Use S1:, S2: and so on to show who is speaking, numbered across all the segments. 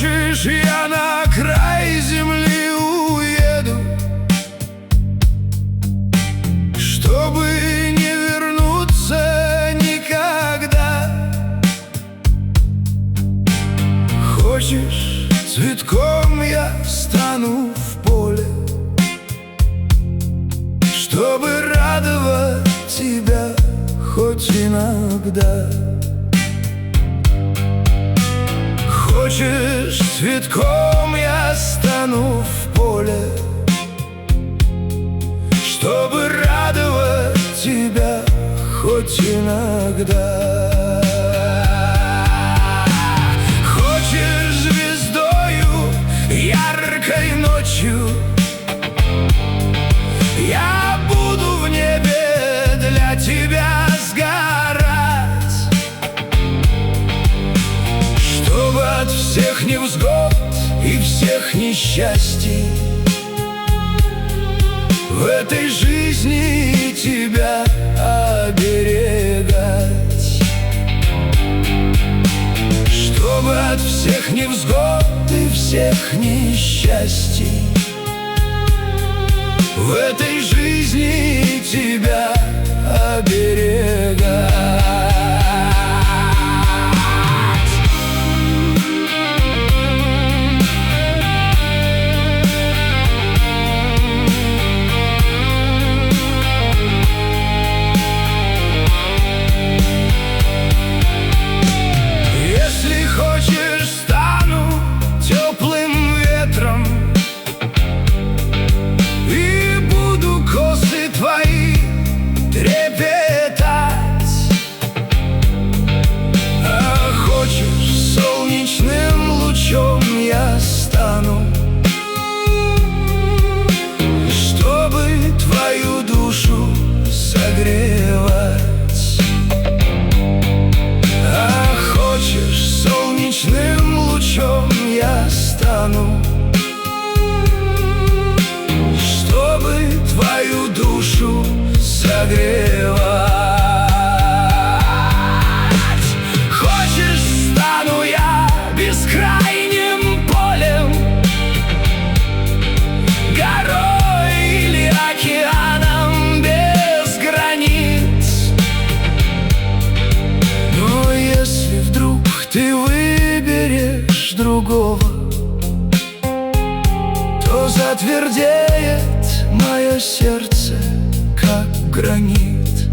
S1: Хочешь, я на край земли уеду, чтобы не вернуться никогда? Хочешь, цветком я стану в поле, чтобы радовать тебя хоть иногда? Хочешь, цветком я стану в поле, чтобы радовать тебя хоть иногда? Хочешь, звездою яркой ночью я буду в небе для тебя сгорать, чтобы от всех невзгод и всех несчастий в этой жизни тебя оберегать, чтобы от всех невзгод и всех несчастий в этой жизни тебя оберегать. Если хочешь, стану теплым ветром и буду косы твои трепетать. А хочешь, солнечным лучом я стану, чтобы твою душу согревать. А хочешь, солнечным лучом я стану, чтобы твою душу согревать. Хочешь, стану я бескрайним полем, горой или океаном без границ. Но если вдруг ты выберешь другого, то затвердеет мое сердце, как гранит.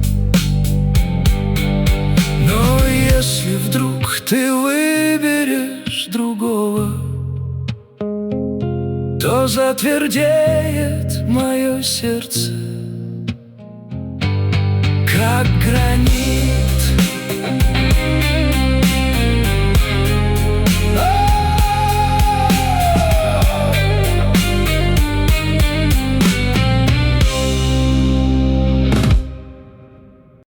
S1: Но если вдруг ты выберешь другого, то затвердеет мое сердце, как гранит.